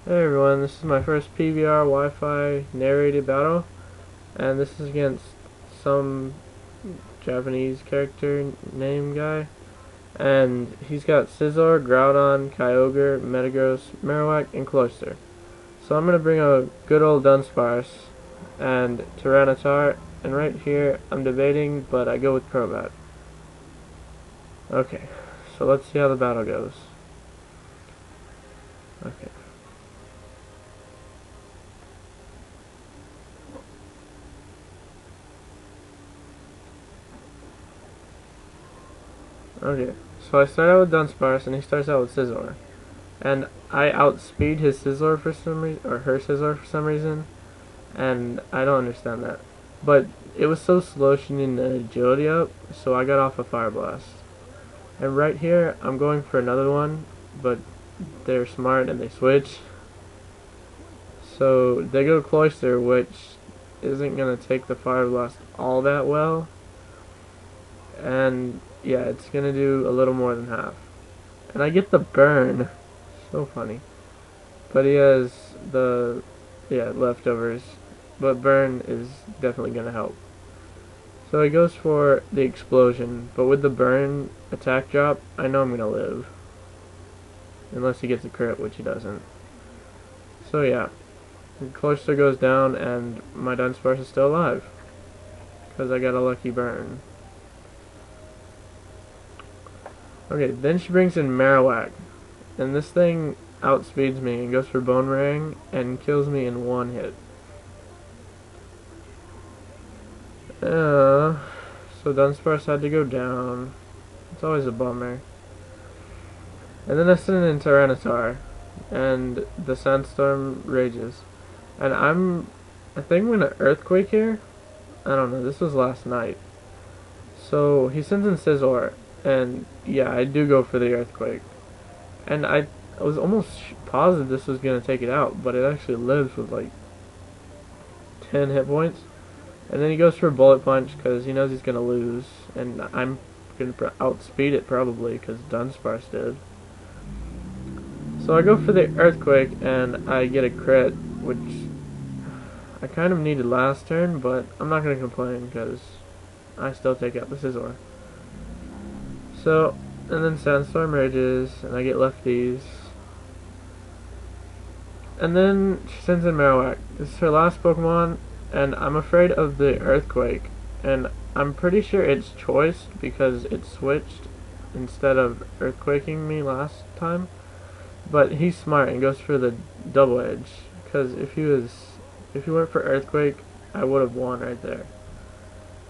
Hey everyone, this is my first PBR Wi-Fi narrated battle, and this is against some Japanese character name guy, and he's got Scizor, Groudon, Kyogre, Metagross, Marowak, and Cloyster. So I'm gonna bring a good old Dunsparce and Tyranitar, and right here I'm debating, but I go with Crobat. Okay, so let's see how the battle goes. Okay. Okay, so I start out with Dunsparce, and he starts out with Scizor. And I outspeed his Scizor for some reason, or her Scizor for some reason, and I don't understand that. But it was so slow she needed an agility up, so I got off a Fire Blast. And right here, I'm going for another one, but they're smart and they switch. So they go Cloyster, which isn't going to take the Fire Blast all that well. And yeah, it's going to do a little more than half. And I get the burn. So funny. But he has the leftovers. But burn is definitely gonna help. So he goes for the explosion, but with the burn attack drop, I know I'm gonna live. Unless he gets a crit, which he doesn't. So yeah. Cloyster goes down and my Dunsparce is still alive. Because I got a lucky burn. Okay, then she brings in Marowak. And this thing outspeeds me and goes for Boomerang and kills me in one hit. So Dunsparce had to go down. It's always a bummer. And then I send in Tyranitar, and the sandstorm rages. And I think I'm gonna Earthquake here. I don't know, this was last night. So he sends in Scizor, and yeah, I do go for the Earthquake. And I was almost positive this was going to take it out, but it actually lives with like 10 hit points. And then he goes for a Bullet Punch because he knows he's going to lose. And I'm going to outspeed it probably because Dunsparce did. So I go for the Earthquake and I get a crit, which I kind of needed last turn, but I'm not going to complain because I still take out the Scizor. So, and then Sandstorm rages, and I get lefties. And then she sends in Marowak. This is her last Pokemon, and I'm afraid of the Earthquake. And I'm pretty sure it's choiced because it switched instead of Earthquaking me last time. But he's smart and goes for the Double Edge. Because if he went for Earthquake, I would have won right there.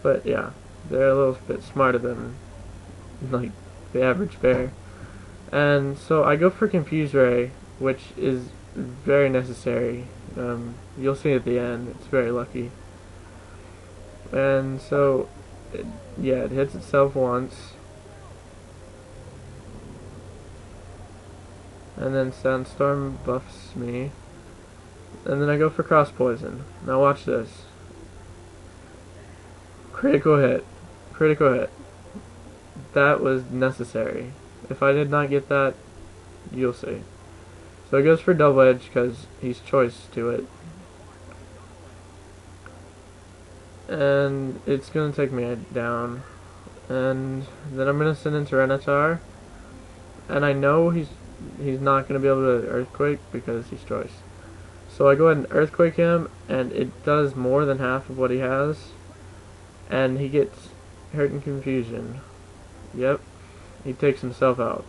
But yeah, they're a little bit smarter than like the average bear. And so I go for Confuse Ray, which is very necessary. You'll see at the end, it's very lucky. And so, it hits itself once. And then Sandstorm buffs me. And then I go for Cross Poison. Now watch this. Critical hit. Critical hit. That was necessary. If I did not get that, you'll see. So it goes for Double Edge because he's choice to it. And it's going to take me down. And then I'm going to send in Tyranitar. And I know he's not going to be able to Earthquake because he's choice. So I go ahead and Earthquake him, and it does more than half of what he has. And he gets hurt in confusion. Yep, he takes himself out.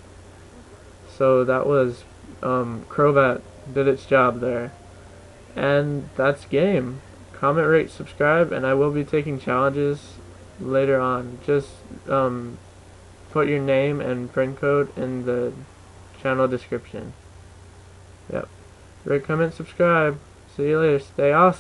So that was Crobat did its job there. And that's game. Comment, rate, subscribe, and I will be taking challenges later on. Just put your name and friend code in the channel description. Yep. Rate, comment, subscribe. See you later. Stay awesome.